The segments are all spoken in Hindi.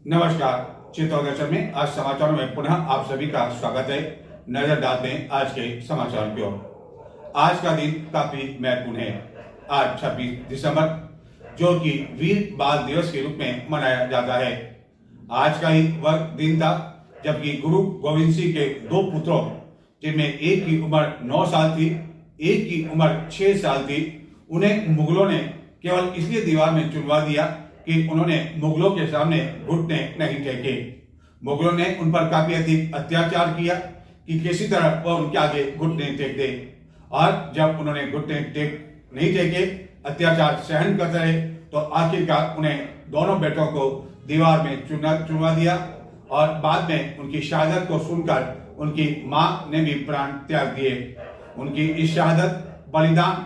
नमस्कार। चित्तौड़ दर्शन में आज समाचारों में पुनः आप सभी का स्वागत है। नजर डालते हैं आज के समाचार की ओर। आज का दिन काफी महत्वपूर्ण है। आज 26 दिसंबर जो कि वीर बाल दिवस के रूप में मनाया जाता है। आज का ही वह दिन था जबकि गुरु गोविंद सिंह के दो पुत्रों, जिनमें एक की उम्र 9 साल थी, एक की उम्र 6 साल थी, उन्हें मुगलों ने केवल इसलिए दीवार में चुनवा दिया कि उन्होंने मुगलों के सामने घुटने नहीं टेके। मुगलों ने उन पर काफी अधिक अत्याचार किया कि किसी तरह वह उनके आगे घुटने टेक दे, और जब उन्होंने घुटने नहीं टेके, अत्याचार सहन करते रहे, तो आखिरकार उन्हें दोनों बेटों को दीवार में चुनवा दिया। और बाद में उनकी शहादत को सुनकर उनकी मां ने भी प्राण त्याग दिए। उनकी इस शहादत, बलिदान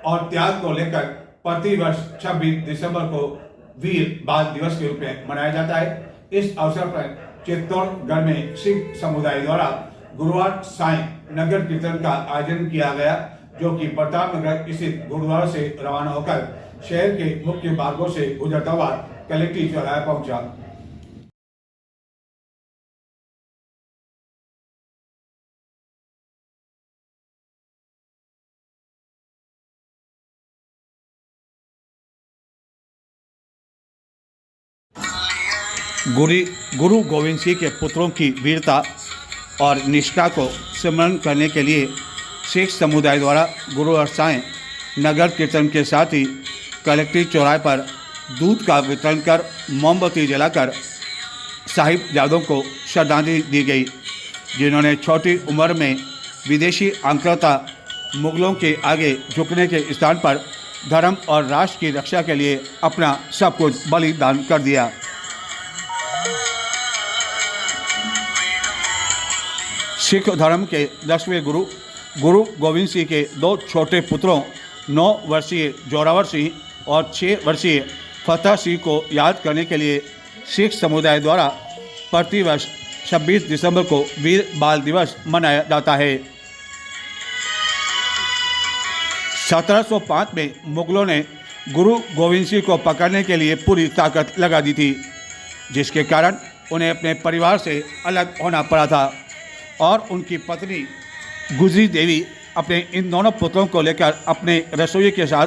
और त्याग को लेकर प्रतिवर्ष 26 दिसंबर को वीर बाल दिवस के रूप में मनाया जाता है। इस अवसर पर चित्तौड़गढ़ में सिख समुदाय द्वारा गुरुवार सायं नगर कीर्तन का आयोजन किया गया, जो कि प्रताप नगर स्थित गुरुद्वारा से रवाना होकर शहर के मुख्य मार्गों से गुजरता हुआ कलेक्ट्रेट चौराहे पहुंचा। गुरु गोविंद सिंह के पुत्रों की वीरता और निष्ठा को स्मरण करने के लिए सिख समुदाय द्वारा गुरुवार सायं नगर कीर्तन के साथ ही कलेक्ट्रेट चौराहे पर दूध का वितरण कर मोमबत्ती जलाकर साहिबजादों को श्रद्धांजलि दी गई, जिन्होंने छोटी उम्र में विदेशी आक्रांता मुगलों के आगे झुकने के स्थान पर धर्म और राष्ट्र की रक्षा के लिए अपना सब कुछ बलिदान कर दिया। सिख धर्म के 10वें गुरु गोविंद सिंह के दो छोटे पुत्रों 9 वर्षीय जोरावर सिंह और 6 वर्षीय फतेह सिंह को याद करने के लिए सिख समुदाय द्वारा प्रतिवर्ष 26 दिसंबर को वीर बाल दिवस मनाया जाता है। 1705 में मुगलों ने गुरु गोविंद सिंह को पकड़ने के लिए पूरी ताकत लगा दी थी, जिसके कारण उन्हें अपने परिवार से अलग होना पड़ा था, और उनकी पत्नी गुजरी देवी अपने इन दोनों पुत्रों को लेकर अपने रसोई के साथ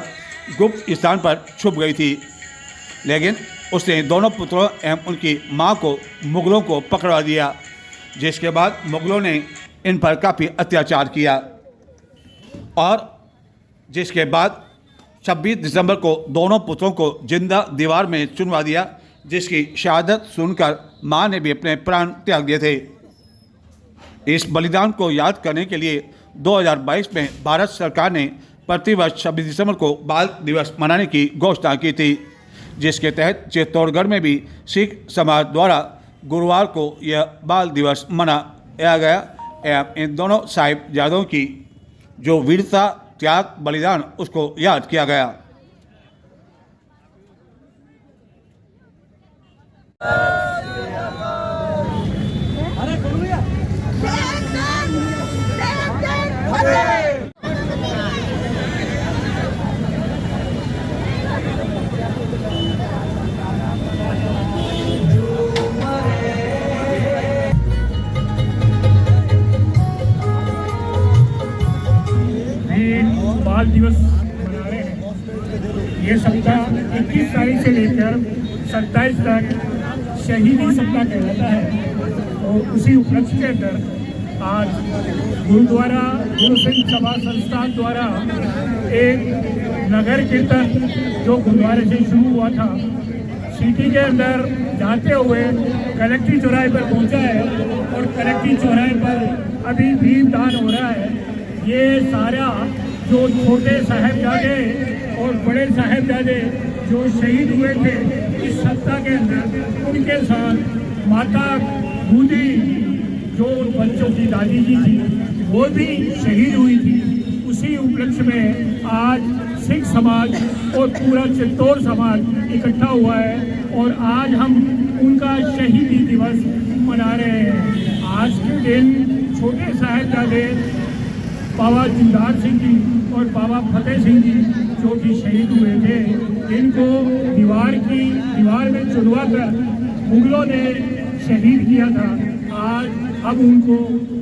गुप्त स्थान पर छुप गई थी। लेकिन उसने दोनों पुत्रों एवं उनकी मां को मुगलों को पकड़वा दिया, जिसके बाद मुगलों ने इन पर काफ़ी अत्याचार किया, और जिसके बाद 26 दिसंबर को दोनों पुत्रों को जिंदा दीवार में चुनवा दिया, जिसकी शहादत सुनकर मां ने भी अपने प्राण त्याग दिए थे। इस बलिदान को याद करने के लिए 2022 में भारत सरकार ने प्रतिवर्ष 26 दिसंबर को बाल दिवस मनाने की घोषणा की थी, जिसके तहत चित्तौड़गढ़ में भी सिख समाज द्वारा गुरुवार को यह बाल दिवस मनाया गया एवं इन दोनों साहिबजादों की जो वीरता, त्याग, बलिदान, उसको याद किया गया। बाल दिवस मना रहे हैं। ये सप्ताह 21 तारीख से लेकर 27 तक शहीदी सप्ताह कहलाता है, और उसी उपलक्ष्य के अंदर आज गुरुद्वारा गुरु सिंह सभा संस्थान द्वारा एक नगर कीर्तन जो गुरुद्वारे से शुरू हुआ था, सिटी के अंदर जाते हुए कलेक्ट्रेट चौराहे पर पहुंचा है, और कलेक्ट्रेट चौराहे पर अभी दीपदान हो रहा है। ये सारा जो छोटे साहिबजादे और बड़े साहिबजादे जो शहीद हुए थे इस सप्ताह के अंदर, उनके साथ माता बूदी जो बच्चों की दादी जी थी वो भी शहीद हुई थी। उसी उपलक्ष्य में आज सिख समाज और पूरा चित्तौड़ समाज इकट्ठा हुआ है, और आज हम उनका शहीदी दिवस मना रहे हैं। आज के दिन छोटे साहिबजादे बाबा जुदार सिंह जी और बाबा फतेह सिंह जी जो कि शहीद हुए थे, इनको दीवार में चुनवा कर मुगलों ने शहीद किया था। आज अब उनको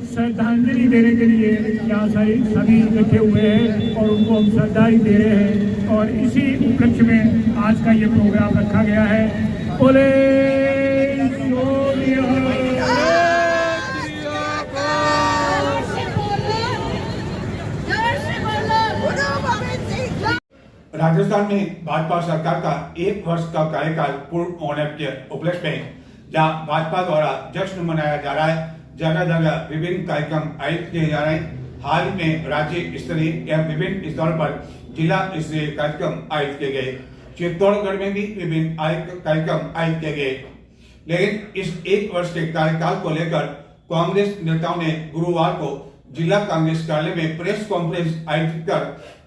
श्रद्धांजलि देने के लिए यहाँ सभी इकट्ठे हुए हैं और उनको हम श्रद्धांजलि दे रहे हैं और इसी उपलक्ष्य में आज का ये प्रोग्राम रखा गया है। बोले राजस्थान में भाजपा सरकार का 1 वर्ष का कार्यकाल पूर्ण होने के उपलक्ष्य में जहां भाजपा द्वारा जश्न मनाया जा रहा है, जगह जगह विभिन्न कार्यक्रम आयोजित किए जा रहे हैं। हाल ही में राज्य स्तरीय एवं विभिन्न स्तरों पर जिला स्तरीय कार्यक्रम आयोजित किए गए। चित्तौड़गढ़ में भी विभिन्न कार्यक्रम आयोजित किए गए। लेकिन इस 1 वर्ष के कार्यकाल को लेकर कांग्रेस नेताओं ने गुरुवार को जिला कांग्रेस कार्यालय में प्रेस कॉन्फ्रेंस आयोजित कर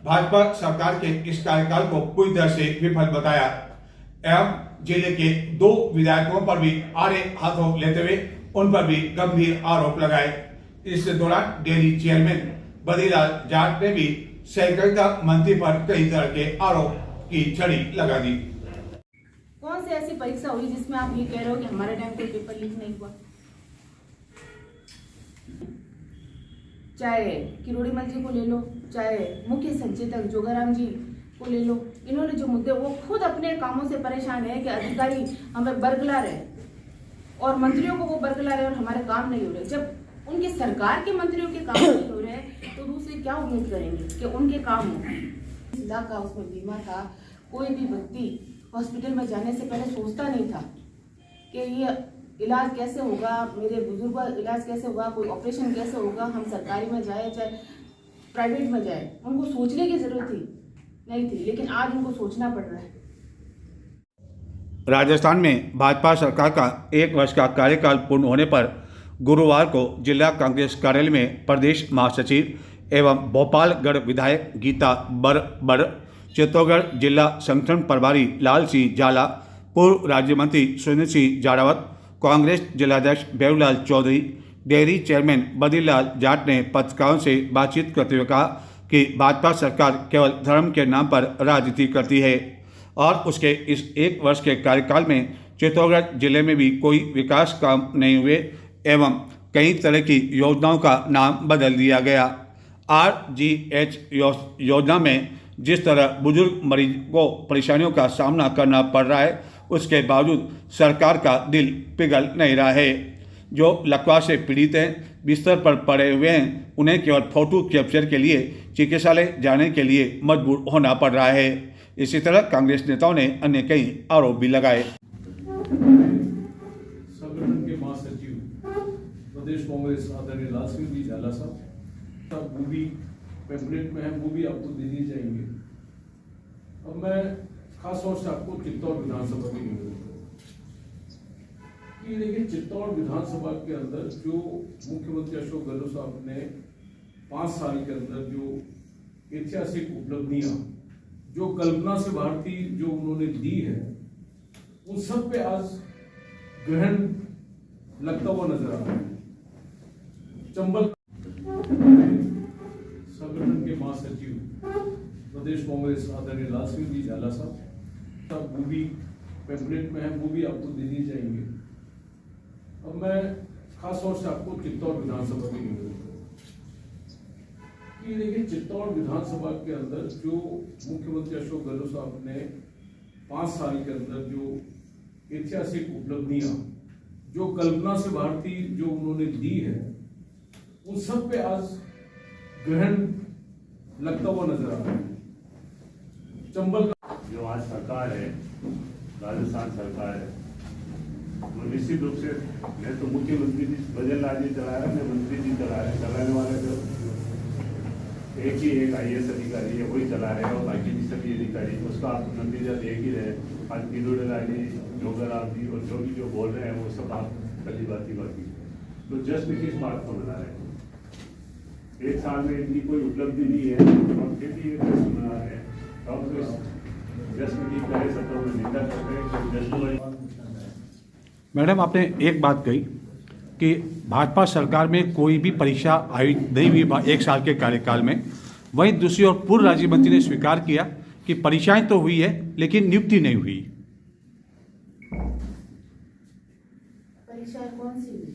भाजपा सरकार के इस कार्यकाल को पूरी तरह से विफल बताया एवं जिले के 2 विधायकों पर भी आड़े हाथों लेते हुए उन पर भी गंभीर आरोप लगाए। इस दौरान डेयरी चेयरमैन बद्रीलाल जाट ने भी सहकारिता मंत्री पर कई तरह के आरोप की छड़ी लगा दी। कौन सी ऐसी परीक्षा हुई जिसमें आप ये कह रहे हो कि हमारे टाइम कोई पेपर लीक नहीं हुआ? चाहे किरोड़ीमल जी को ले लो, चाहे मुख्य संचेतक जोगाराम जी को ले लो, इन्होंने जो मुद्दे, वो खुद अपने कामों से परेशान है कि अधिकारी हमें बरगला रहे और मंत्रियों को वो बरगला रहे और हमारे काम नहीं हो रहे। जब उनकी सरकार के मंत्रियों के काम नहीं हो रहे तो दूसरे क्या उम्मीद करेंगे कि उनके काम हो। इलाका उसमें बीमा था, कोई भी व्यक्ति हॉस्पिटल में जाने से पहले सोचता नहीं था कि ये इलाज कैसे होगा, मेरे बुजुर्ग का इलाज कैसे होगा, कोई ऑपरेशन कैसे होगा, हम सरकारी में जाए चाहे प्राइवेट में जाए। उनको सोचने की जरूरत नहीं थी, लेकिन आज उनको सोचना पड़ रहा है। राजस्थान में भाजपा सरकार का 1 वर्ष का कार्यकाल पूर्ण होने पर गुरुवार को जिला कांग्रेस कार्यालय में प्रदेश महासचिव एवं भोपालगढ़ विधायक गीता बरबड़, चित्तौड़गढ़ जिला संगठन प्रभारी लाल सिंह झाला, पूर्व राज्य मंत्री सुनील सिंह जारावत, कांग्रेस जिलाध्यक्ष बेवलाल चौधरी, डेयरी चेयरमैन बद्रीलाल जाट ने पत्रकारों से बातचीत करते हुए कहा कि भाजपा सरकार केवल धर्म के नाम पर राजनीति करती है और उसके इस 1 वर्ष के कार्यकाल में चित्तौड़गढ़ जिले में भी कोई विकास काम नहीं हुए एवं कई तरह की योजनाओं का नाम बदल दिया गया। RGH योजना में जिस तरह बुजुर्ग मरीज को परेशानियों का सामना करना पड़ रहा है, उसके बावजूद सरकार का दिल पिघल नहीं रहा है। जो लकवा से पीड़ित हैं, बिस्तर पर पड़े हुए हैं, उन्हें केवल फोटो कैप्चर के लिए चिकित्सालय जाने के लिए मजबूर होना पड़ रहा है। इसी तरह कांग्रेस नेताओं ने अन्य कई आरोप भी लगाए। संगठन के महासचिव प्रदेश कांग्रेस आदरणीय लाल सिंह जी झाला साहब, वो भी पैम्पलेट में है, वो भी आपको दे दी जाएंगे। अब मैं खास तौर से आपको चित्तौड़ विधानसभा की कि देखिए, चित्तौड़ विधानसभा के अंदर जो मुख्यमंत्री अशोक गहलोत साहब ने 5 साल के अंदर जो ऐतिहासिक उपलब्धियां, जो कल्पना से बाहर थी, जो उन्होंने दी है, उन सब पे आज ग्रहण लगता हुआ नजर आ रहा है। चंबल संगठन के महासचिव प्रदेश कांग्रेस आदरणीय लाल सिंह जी झाला साहब, वो भी पैम्पलेट में है, वो भी आपको दे दी जाएंगे। अब मैं खास तौर से आपको चित्तौड़ विधानसभा की कि देखिए, चित्तौड़ विधानसभा के अंदर जो मुख्यमंत्री अशोक गहलोत साहब ने 5 साल के अंदर जो ऐतिहासिक उपलब्धियां, जो कल्पना से बाहर थी, जो उन्होंने दी है, उन सब पे आज ग्रहण लगता हुआ नजर आ रहा है। चंबल जो आज सरकार है, राजस्थान सरकार है, वो निश्चित रूप से मैं तो मुख्यमंत्री जी ब्रजलाल जी चला रहे हैं, मैं मंत्री जी चला रहे हैं, चलाने वाले जो एक IAS अधिकारी है वही चला रहे हैं और बाकी भी सभी अधिकारी, उसका आप नतीजा देख ही रहे। आज किरोड़ीलाल जी, जोगाराम जी और जो भी जो बोल रहे हैं वो सब आप पहली बाकी तो जश्न किस बात को मना रहे हैं? 1 साल में इतनी कोई उपलब्धि नहीं है और फिर भी ये जश्न मना रहे हैं। अब तो जश्न की कड़े शब्दों में निंदा करते हैं कि जश्न। मैडम, आपने एक बात कही कि भाजपा सरकार में कोई भी परीक्षा आयोजित नहीं हुई 1 साल के कार्यकाल में। वहीं दूसरी ओर पूर्व राज्य मंत्री ने स्वीकार किया कि परीक्षाएं तो हुई है लेकिन नियुक्ति नहीं हुई। परीक्षाएं कौन सी हुई?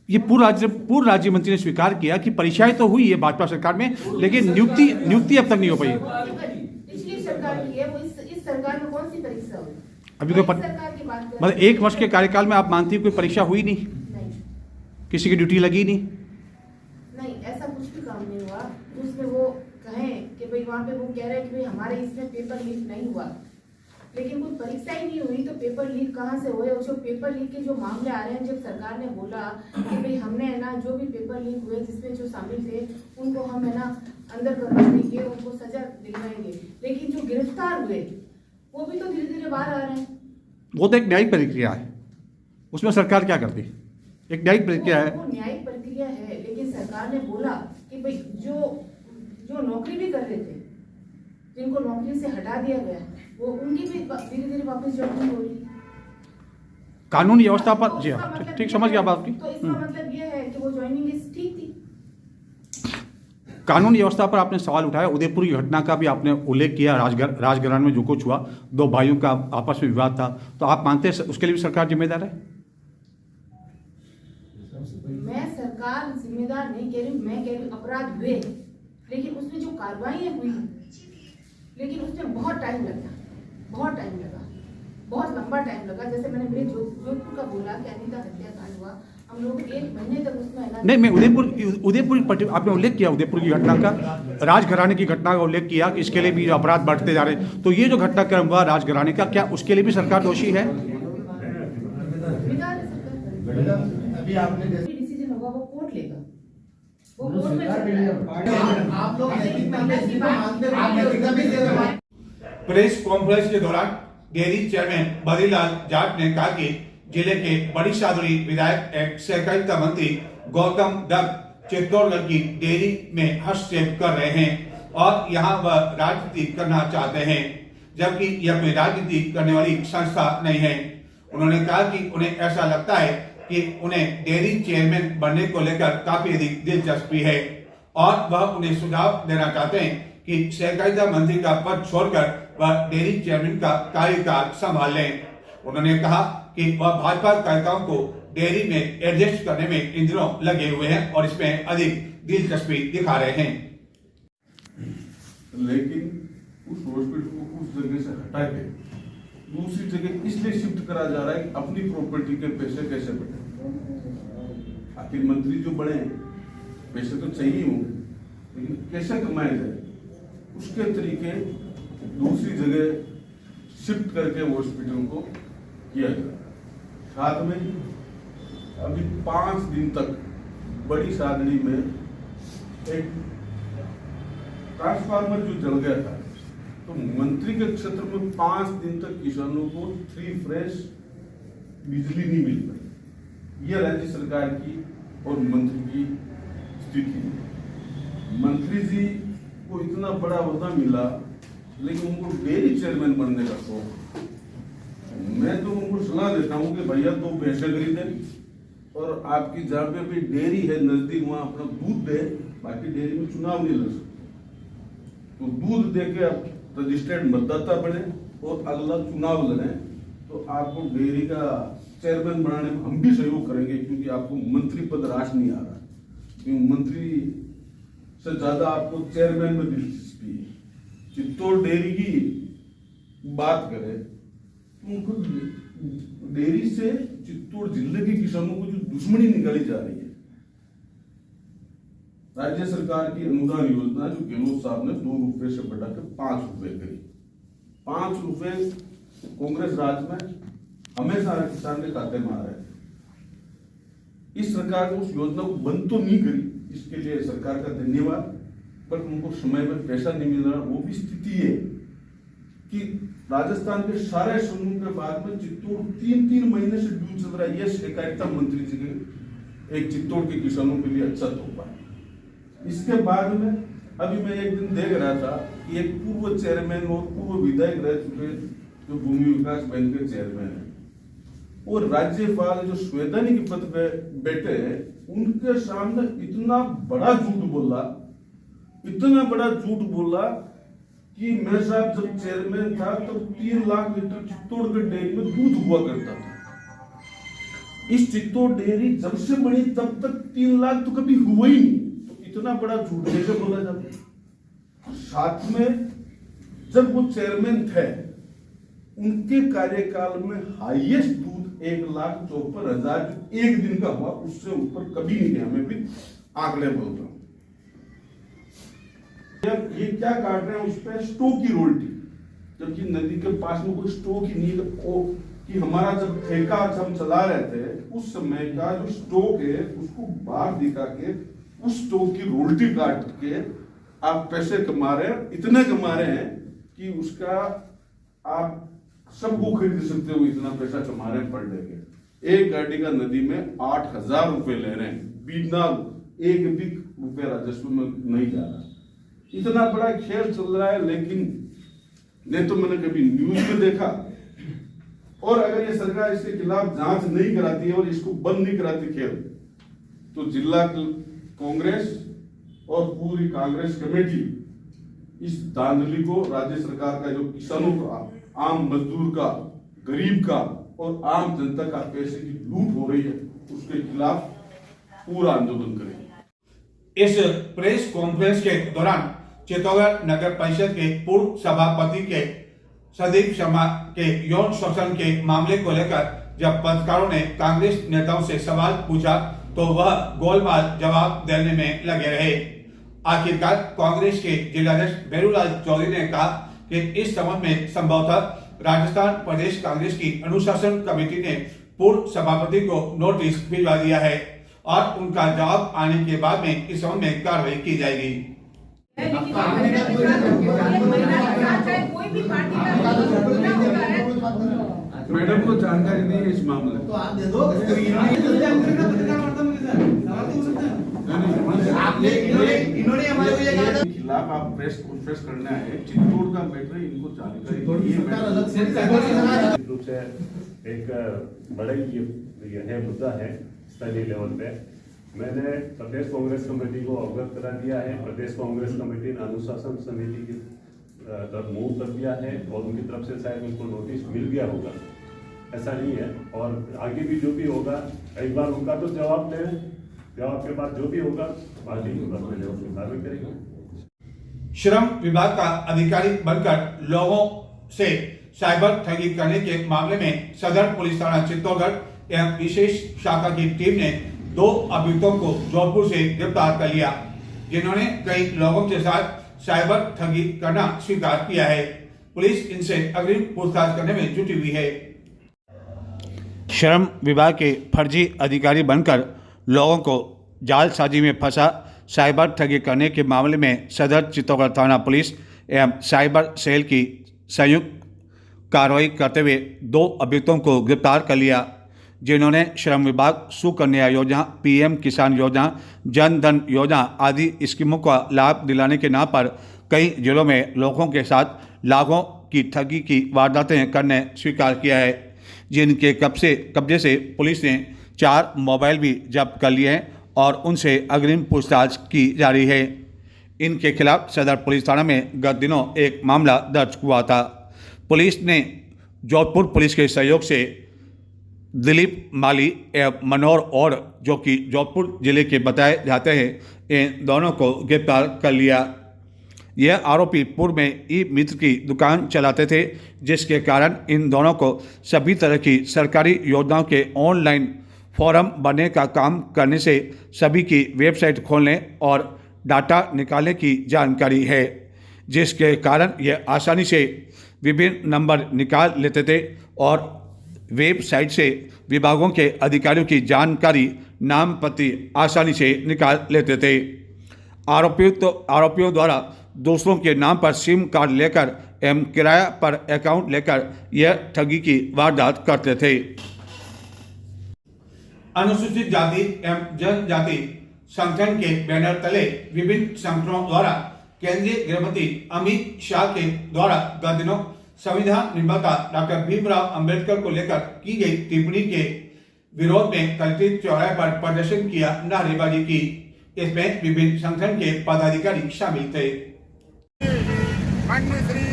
ये पूर्व राज्य मंत्री ने स्वीकार किया कि परीक्षाएं तो हुई है भाजपा सरकार में, लेकिन नियुक्ति अब तक नहीं हो पाई। पिछली सरकार की है वो, इस सरकार में कौन सी परीक्षा हुई? अभी कोई सरकार की बात कर मतलब 1 वर्ष के कार्यकाल में आप मानती हो कोई परीक्षा हुई नहीं, नहीं किसी की ड्यूटी लगी नहीं? नहीं, ऐसा कुछ भी काम नहीं हुआ उसमें वो कहें कि भाई वहाँ पे वो कह रहे हैं कि भाई हमारे इसमें पेपर लीक नहीं हुआ, लेकिन कोई परीक्षा ही नहीं हुई तो पेपर लीक कहाँ से हुए? और जो पेपर लीक के जो मामले आ रहे हैं, जब सरकार ने बोला कि भाई हमने है ना जो भी पेपर लीक हुए जिसमें जो शामिल थे उनको हम है ना अंदर करवा देंगे, उनको सजा दिलवाएंगे, लेकिन जो गिरफ्तार हुए वो भी तो धीरे धीरे बाहर आ रहे हैं। वो तो एक न्यायिक प्रक्रिया है, उसमें सरकार क्या करती? एक न्यायिक प्रक्रिया है, वो न्यायिक प्रक्रिया है, लेकिन सरकार ने बोला कि भाई जो नौकरी भी कर रहे थे, जिनको नौकरी से हटा दिया गया, वो उनकी भी धीरे धीरे वापस ज्वाइनिंग हो रही। कानूनी व्यवस्था पर जी तो हाँ, इसका मतलब ठीक ये समझ गया है- बात आपकी। तो इसका मतलब ये है कि वो ज्वाइनिंग ठीक थी। कानूनी व्यवस्था पर आपने सवाल उठाया, उदयपुर की घटना का भी आपने उल्लेख किया, राजघराने में जो कुछ हुआ, 2 भाइयों का आपस में विवाद था, तो आप मानते हैं उसके लिए भी सरकार जिम्मेदार है? मैं सरकार जिम्मेदार नहीं कह रही हूँ, मैं कह रही हूँ अपराध हुए, लेकिन उसमें जो कार्रवाई हुई, लेकिन उसमें बहुत टाइम लगा, बहुत लंबा टाइम लगा। जैसे मैंने मेरे जोधपुर का बोला कि अनीता हत्याकांड हुआ, हम लोग 1 महीने तक उसमें है ना। नहीं, मैं उदयपुर आपने उल्लेख किया उदयपुर की घटना का, राजघराने की घटना का उल्लेख किया कि इसके लिए भी अपराध बढ़ते जा रहे हैं, तो ये जो घटनाक्रम हुआ राजघराने का, क्या उसके लिए भी सरकार दोषी है? अभी आपने डिसीजन होगा वो कोर्ट लेगा, वो कोर्ट में आप लोग प्रेस कॉन्फ्रेंस के दौरान डेयरी चेयरमैन बद्रीलाल जाट ने कहा कि जिले के बड़ी सादुरी विधायक एक सहकारिता मंत्री गौतम दत्त चित्तौड़गढ़ की डेयरी में हस्तक्षेप कर रहे हैं और यहां वह राजनीति करना चाहते हैं, जबकि यह कोई राजनीति करने वाली संस्था नहीं है। उन्होंने कहा कि उन्हें ऐसा लगता है कि उन्हें डेयरी चेयरमैन बनने को लेकर काफी अधिक दिलचस्पी है और वह उन्हें सुझाव देना चाहते हैं कि सहकारिता मंत्री का पद छोड़कर वह डेयरी चेयरमैन का कार्यकाल संभाल लें। उन्होंने कहा कि वह भाजपा कार्यकर्ताओं को डेयरी में एडजस्ट करने में इन दिनों लगे हुए हैं और इसमें अधिक दिलचस्पी दिखा रहे हैं। लेकिन उस हॉस्पिटल को उस जगह से हटा के दूसरी जगह इसलिए शिफ्ट करा जा रहा है कि अपनी प्रॉपर्टी के पैसे कैसे बढ़े। आखिर मंत्री जो बड़े पैसे तो चाहिए होंगे, लेकिन कैसे कमाए जाए उसके तरीके दूसरी जगह शिफ्ट करके हॉस्पिटल को किया गया। साथ में अभी 5 दिन तक बड़ी सादड़ी में एक ट्रांसफार्मर जो जल गया था, तो मंत्री के क्षेत्र में 5 दिन तक किसानों को 3 फ्रेश बिजली नहीं मिल पाई। यह राज्य सरकार की और मंत्री की स्थिति है। मंत्री जी को इतना बड़ा ओहदा मिला, लेकिन उनको डेयरी चेयरमैन बनने का शौक। मैं तो उनको सलाह देता हूँ कि भैया 2 भैंसे खरीदें और आपकी जहाँ पे भी डेयरी है नजदीक वहां अपना दूध दे, बाकी डेयरी में चुनाव नहीं लड़ सकते। तो दूध दे के आप रजिस्टर्ड मतदाता बने और अगला चुनाव लड़े, तो आपको डेयरी का चेयरमैन बनाने में हम भी सहयोग करेंगे, क्योंकि आपको मंत्री पद रास नहीं आ रहा, क्योंकि मंत्री से ज्यादा आपको चेयरमैन में दिलचस्पी है। चित्तौड़ डेयरी की बात करें तो उनको डेयरी से चित्तौड़ जिले के किसानों को जो दुश्मनी निकाली जा रही है, राज्य सरकार की अनुदान योजना जो गहलोत साहब ने 2 रुपए से बढ़ाकर 5 रुपए करी। 5 रुपए कांग्रेस राज में हमेशा किसान के खाते में आ रहे थे। इस सरकार ने उस योजना को बंद तो नहीं करी, इसके लिए सरकार का धन्यवाद, पर उनको समय पर पैसा नहीं मिल रहा। वो भी स्थिति है कि राजस्थान के सारे समूह के बाद में चित्तौड़ 3 महीने से ड्यू चल रहा है। यह सहकारिता मंत्री जी के एक चित्तौड़ के किसानों के लिए अच्छा तोहफा है। इसके बाद में अभी मैं एक दिन देख रहा था कि एक पूर्व चेयरमैन और पूर्व विधायक रह चुके जो भूमि विकास बैंक के चेयरमैन है और राज्यपाल जो संवैधानिक पद पे बैठे हैं, उनके सामने इतना बड़ा झूठ बोला कि मैं साहब जब चेयरमैन था तब 3 लाख लीटर चित्तौड़गढ़ डेयरी में दूध हुआ करता था इस चित्तौड़ डेयरी जब से बनी तब तक 3 लाख तो कभी हुआ ही नहीं, तो इतना बड़ा झूठ कैसे बोला जाता है। साथ में जब वो चेयरमैन थे उनके कार्यकाल में हाईएस्ट दूध 1,54,000 एक दिन का हुआ, उससे ऊपर कभी नहीं गया। मैं भी आंकड़े बोलता हूं। ये क्या काट रहे हैं उस पर स्टोक की रोल्टी, जबकि नदी के पास में कोई स्टोक ही नहीं है। कि हमारा जब ठेका हम चला रहे थे उस समय का जो स्टोक है उसको बाहर दिखा के उस स्टोक की रोल्टी काट के आप पैसे कमा रहे हैं, इतने कमा रहे हैं कि उसका आप सबको खरीद सकते हो, इतना पैसा कमा रहे हैं पर डे के। एक गाड़ी का नदी में 8,000 रुपए ले रहे हैं, बिना एक भी रुपये राजस्व में नहीं जा रहा। इतना बड़ा खेल चल रहा है, लेकिन नहीं तो मैंने कभी न्यूज में देखा। और अगर ये सरकार इसके खिलाफ जांच नहीं कराती है और इसको बंद नहीं कराती खेल, तो जिला कांग्रेस और पूरी कांग्रेस कमेटी इस धांधली को, राज्य सरकार का जो किसानों का, आम मजदूर का, गरीब का और आम जनता का पैसे की लूट हो रही है, उसके खिलाफ पूरा आंदोलन करेंगे। इस प्रेस कॉन्फ्रेंस के दौरान चित्तौड़गढ़ नगर परिषद के पूर्व सभापति के संदीप शर्मा के यौन शोषण के मामले को लेकर जब पत्रकारों ने कांग्रेस नेताओं से सवाल पूछा तो वह गोलमाल जवाब देने में लगे रहे। आखिरकार कांग्रेस के जिलाध्यक्ष बेरूलाल चौधरी ने कहा कि इस संबंध में संभवतः राजस्थान प्रदेश कांग्रेस की अनुशासन कमेटी ने पूर्व सभापति को नोटिस भिजवा दिया है और उनका जवाब आने के बाद में इस संबंध में कार्रवाई की जाएगी। मैडम को जानकारी नहीं है इस मामले में, तो आप दे दो। इन्होंने हमारे को ये कहा था खिलाफ आप प्रेस कॉन्फ्रेंस करना है। चित्तौड़ का मैटर इनको जानकारी रूप से एक बड़े ये है मुद्दा है स्थानीय लेवल पे। मैंने प्रदेश कांग्रेस कमेटी को अवगत करा दिया है। प्रदेश कांग्रेस कमेटी ने अनुशासन समिति की तरफ मूव कर दिया है और उनकी तरफ से शायद उनको नोटिस मिल गया होगा, ऐसा नहीं है। और आगे भी जो भी होगा, एक बार उनका तो जवाब ले, जवाब के बाद जो भी होगा बाकी होगा कार्रवाई करेंगे। श्रम विभाग का अधिकारी बनकर लोगों से साइबर ठगी करने के मामले में सदर पुलिस थाना चित्तौड़गढ़ एवं विशेष शाखा की टीम ने 2 अभियुक्तों को जोधपुर से गिरफ्तार कर लिया, जिन्होंने कई लोगों के साथ साइबर ठगी करना स्वीकार किया है। पुलिस इनसे अग्रिम पूछताछ करने में जुटी हुई है। श्रम विभाग के फर्जी अधिकारी बनकर लोगों को जालसाजी में फंसा साइबर ठगी करने के मामले में सदर चित्तौड़गढ़ थाना पुलिस एवं साइबर सेल की संयुक्त कार्रवाई करते हुए 2 अभियुक्तों को गिरफ्तार कर लिया, जिन्होंने श्रम विभाग सुकन्या योजना, पीएम किसान योजना, जन धन योजना आदि स्कीमों का लाभ दिलाने के नाम पर कई जिलों में लोगों के साथ लाखों की ठगी की वारदातें करने स्वीकार किया है, जिनके कब्जे से पुलिस ने 4 मोबाइल भी जब्त कर लिए हैं और उनसे अग्रिम पूछताछ की जा रही है। इनके खिलाफ सदर पुलिस थाना में गत दिनों एक मामला दर्ज हुआ था। पुलिस ने जोधपुर पुलिस के सहयोग से दिलीप माली एवं मनोहर और जो कि जोधपुर जिले के बताए जाते हैं, इन दोनों को गिरफ्तार कर लिया। यह आरोपी पूर्व में ई मित्र की दुकान चलाते थे, जिसके कारण इन दोनों को सभी तरह की सरकारी योजनाओं के ऑनलाइन फॉर्म भरने का काम करने से सभी की वेबसाइट खोलने और डाटा निकालने की जानकारी है, जिसके कारण यह आसानी से विभिन्न नंबर निकाल लेते थे और वेबसाइट से विभागों के अधिकारियों की जानकारी, नाम पते आसानी से निकाल लेते थे। आरोपियों द्वारा दूसरों के नाम पर सिम कार्ड लेकर एवं किराया पर अकाउंट लेकर यह ठगी की वारदात करते थे। अनुसूचित जाति एवं जनजाति संगठन के बैनर तले विभिन्न संगठनों द्वारा केंद्रीय गृहमंत्री अमित शाह के द्वारा गत दिनों संविधान निर्माता डॉक्टर भीमराव अंबेडकर को लेकर की गई टिप्पणी के विरोध में कलेक्ट्रेट चौराहे पर प्रदर्शन किया, नारेबाजी की। इसमें विभिन्न संगठन के पदाधिकारी शामिल थे। माननीय श्री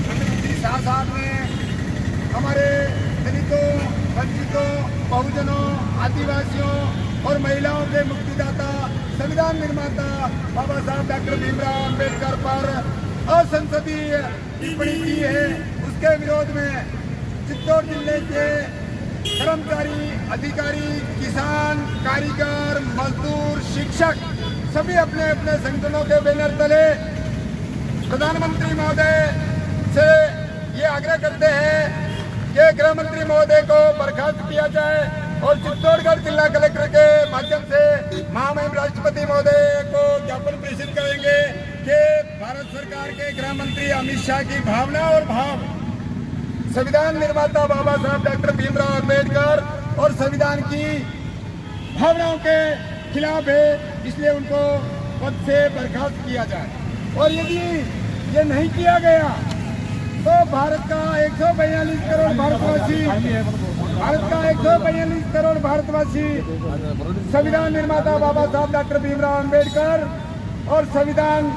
अमित जी शाह साहब ने हमारे दलितों, वंचितों, बहुजनों आदिवासियों और महिलाओं के मुक्तिदाता संविधान निर्माता बाबा साहब डॉक्टर भीमराव अंबेडकर पर असंसदीय टिप्पणी की है, उसके विरोध में चित्तौड़ जिले के कर्मचारी, अधिकारी, किसान, कारीगर, मजदूर, शिक्षक सभी अपने अपने संगठनों के बैनर तले प्रधानमंत्री महोदय से ये आग्रह करते हैं कि गृह मंत्री महोदय को बर्खास्त किया जाए और चित्तौड़गढ़ जिला कलेक्टर के माध्यम से महामहिम राष्ट्रपति महोदय को ज्ञापन प्रेषित करेंगे कि भारत सरकार के गृह मंत्री अमित शाह की भावना और भाव संविधान निर्माता बाबा साहब डॉक्टर भीमराव अंबेडकर और संविधान की भावनाओं के खिलाफ है, इसलिए उनको पद से बर्खास्त किया जाए। और यदि ये नहीं किया गया तो भारत का 142 करोड़ भारतवासी संविधान निर्माता बाबा साहब डॉक्टर भीमराव अंबेडकर और संविधान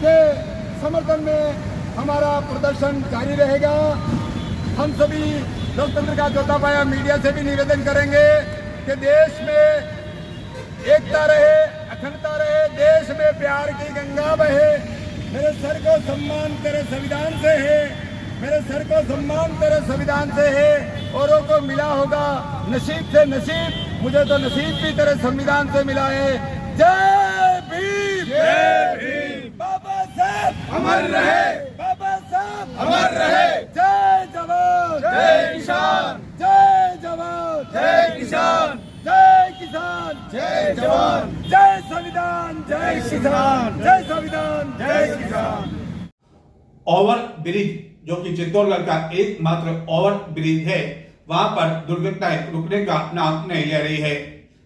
के समर्थन में हमारा प्रदर्शन जारी रहेगा। हम सभी लोकतंत्र का चौथा पाया मीडिया से भी निवेदन करेंगे कि देश में एकता रहे, अखंडता रहे, देश में प्यार की गंगा बहे। मेरे सर को सम्मान तेरे संविधान से है, मेरे सर को सम्मान तेरे संविधान से है। औरों को मिला होगा नसीब से नसीब, मुझे तो नसीब भी तेरे संविधान से मिला है। जय भीम, जय भीम। बाबा साहब अमर रहे, बाबा साहब अमर रहे। जय जवान, जय किसान, जय जवान, जय किसान, जय किसान, जय जवान, जय संविधान, जय किसान, जय संविधान, जय किसान। ओवर ब्रिज जो कि चित्तौड़गढ़ का एकमात्र ओवर ब्रिज है, वहां पर दुर्घटनाएं रुकने का नाम नहीं ले रही है।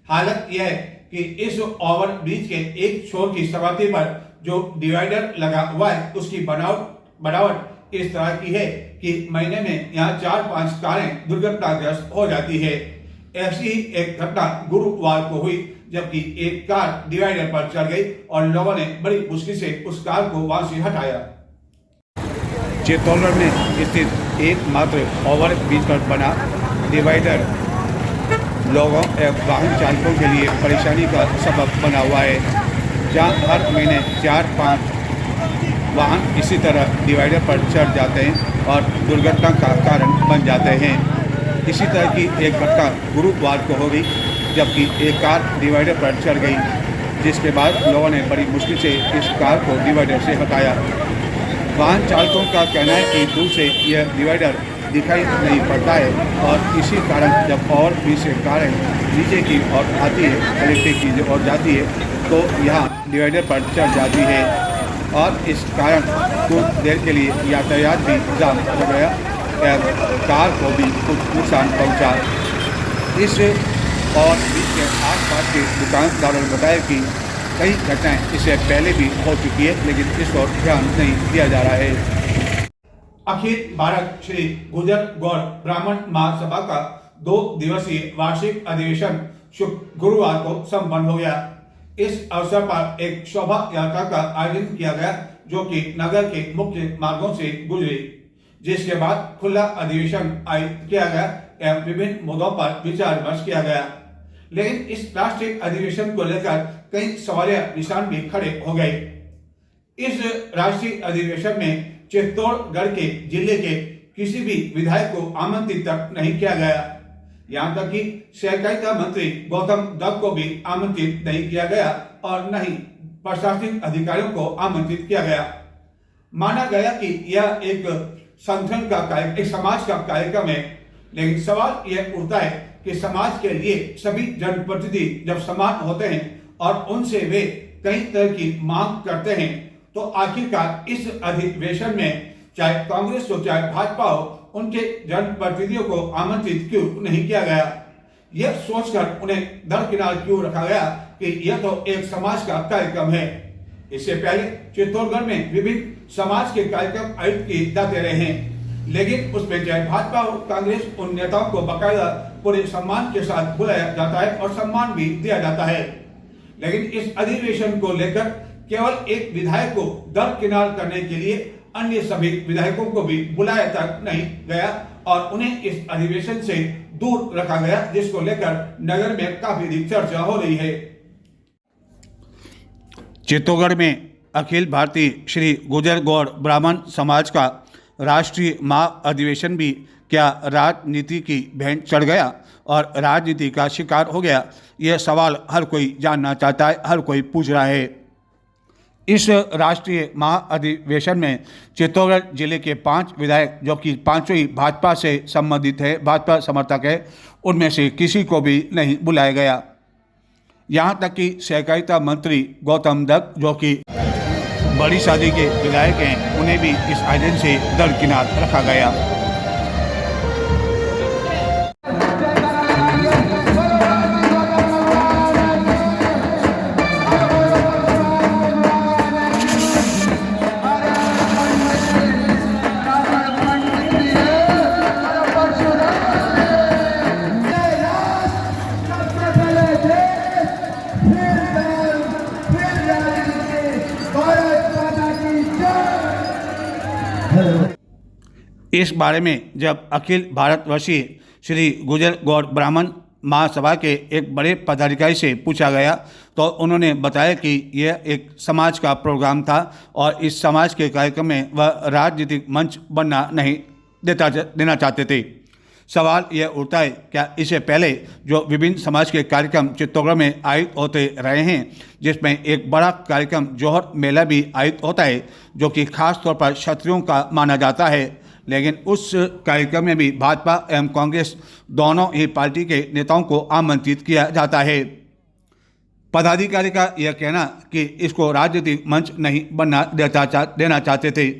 हालत यह है कि इस ओवर ब्रिज के एक छोर की समाप्ति पर जो डिवाइडर लगा हुआ है उसकी बनावट इस तरह की है कि महीने में यहाँ 4-5 कारें दुर्घटनाग्रस्त हो जाती है। ऐसी ही एक घटना गुरुवार को हुई, जबकि एक कार डिवाइडर पर चढ़ गई और लोगों ने बड़ी मुश्किल से उस कार को वहां से हटाया। चित्तौड़गढ़ में स्थित एकमात्र ओवर ब्रिज पर बना डिवाइडर लोगों एवं वाहन चालकों के लिए परेशानी का सबब बना हुआ है, जहां हर महीने 4-5 वाहन इसी तरह डिवाइडर पर चढ़ जाते हैं और दुर्घटना का कारण बन जाते हैं। इसी तरह की एक घटना गुरुवार को हो गई, जबकि एक कार डिवाइडर पर चढ़ गई, जिसके बाद लोगों ने बड़ी मुश्किल से इस कार को डिवाइडर से हटाया। वाहन चालकों का कहना है कि दूर से यह डिवाइडर दिखाई नहीं पड़ता है और इसी कारण जब और भी से कारें नीचे की ओर आती है, कलेक्टर की ओर जाती है, तो यहाँ डिवाइडर पर चढ़ जाती है और इस कारण कुछ देर के लिए यातायात भी जाम हो गया, कार को भी कुछ नुकसान पहुँचा। इस और बीच के आसपास के दुकानदारों ने बताया कि कई घटनाएं इससे पहले भी हो चुकी है, लेकिन इस पर ध्यान नहीं दिया जा रहा है। अखिल भारत श्री गुर्जर गौड़ ब्राह्मण महासभा का 2 दिवसीय वार्षिक अधिवेशन गुरुवार को संपन्न हो गया। इस अवसर पर एक शोभा यात्रा का आयोजन किया गया, जो कि नगर के मुख्य मार्गों से गुजरी, जिसके बाद खुला अधिवेशन आयोजित किया गया एवं विभिन्न मुद्दों पर विचार विमर्श किया गया। लेकिन इस राष्ट्रीय अधिवेशन को लेकर कई सवालिया निशान भी खड़े हो गए। इस राष्ट्रीय अधिवेशन में चित्तौड़गढ़ के जिले के किसी भी विधायक को आमंत्रित तक नहीं किया गया। यहाँ तक कि सहकारिता मंत्री गौतम दत्त को भी आमंत्रित नहीं किया गया और न ही प्रशासनिक अधिकारियों को आमंत्रित किया गया। माना गया कि यह एक संगठन का एक समाज का कार्यक्रम है, लेकिन सवाल यह उठता है कि समाज के लिए सभी जनप्रतिनिधि जब समान होते हैं और उनसे वे कई तरह की मांग करते हैं, तो आखिरकार इस अधिवेशन में चाहे कांग्रेस हो चाहे भाजपा हो, उनके जनप्रतिनिधियों को आमंत्रित क्यों नहीं किया गया। यह सोचकर उन्हें दरकिनार क्यों रखा गया कि यह तो एक समाज का कार्यक्रम है। इससे पहले चित्तौड़गढ़ में विभिन्न समाज के कार्यक्रम आयोजित किए जाते रहे हैं, लेकिन उसमें चाहे भाजपा हो कांग्रेस, उन नेताओं को बाकायदा पूरे सम्मान के साथ बुलाया जाता है और सम्मान भी दिया जाता है। लेकिन इस अधिवेशन को लेकर केवल एक विधायक को दरकिनार करने के लिए अन्य सभी विधायकों को भी बुलाया तक नहीं गया और उन्हें इस अधिवेशन से दूर रखा गया, जिसको लेकर नगर में काफी अधिक चर्चा हो रही है। चित्तौड़गढ़ में अखिल भारतीय श्री गुर्जर गौड़ ब्राह्मण समाज का राष्ट्रीय महाअधिवेशन भी क्या राजनीति की भेंट चढ़ गया और राजनीति का शिकार हो गया? यह सवाल हर कोई जानना चाहता है, हर कोई पूछ रहा है। इस राष्ट्रीय महाअधिवेशन में चित्तौड़गढ़ जिले के 5 विधायक, जो कि पांचों ही भाजपा से संबंधित है, भाजपा समर्थक है, उनमें से किसी को भी नहीं बुलाया गया। यहाँ तक कि सहकारिता मंत्री गौतम दत्त, जो कि बड़ी शादी के विधायक हैं, उन्हें भी इस आयोजन से दरकिनार रखा गया। इस बारे में जब अखिल भारतवर्षीय श्री गुर्जर गौड़ ब्राह्मण महासभा के एक बड़े पदाधिकारी से पूछा गया तो उन्होंने बताया कि यह एक समाज का प्रोग्राम था और इस समाज के कार्यक्रम में वह राजनीतिक मंच बनना नहीं देना चाहते थे। सवाल यह उठता है, क्या इससे पहले जो विभिन्न समाज के कार्यक्रम चित्तौड़गढ़ में आयोजित होते रहे हैं, जिसमें एक बड़ा कार्यक्रम जौहर मेला भी आयोजित होता है, जो कि खास तौर पर क्षत्रियों का माना जाता है, लेकिन उस कार्यक्रम में भी भाजपा एवं कांग्रेस दोनों ही पार्टी के नेताओं को आमंत्रित किया जाता है। पदाधिकारी का यह कहना कि इसको राजनीतिक मंच नहीं बनना देना चाहते थे।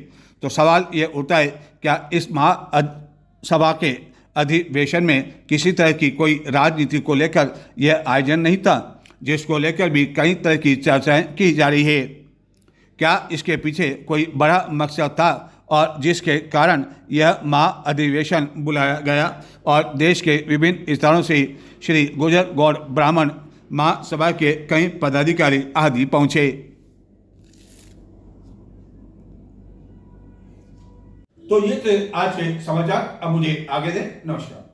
तो सवाल यह उठता है, क्या इस महासभा के अधिवेशन में किसी तरह की कोई राजनीति को लेकर यह आयोजन नहीं था, जिसको लेकर भी कई तरह की चर्चाएं की जा रही है? क्या इसके पीछे कोई बड़ा मकसद था और जिसके कारण यह महाअधिवेशन बुलाया गया और देश के विभिन्न स्थानों से श्री गुर्जर गौड़ ब्राह्मण महासभा के कई पदाधिकारी आदि पहुंचे? तो ये थे आज के समाचार। अब मुझे आगे दें। नमस्कार।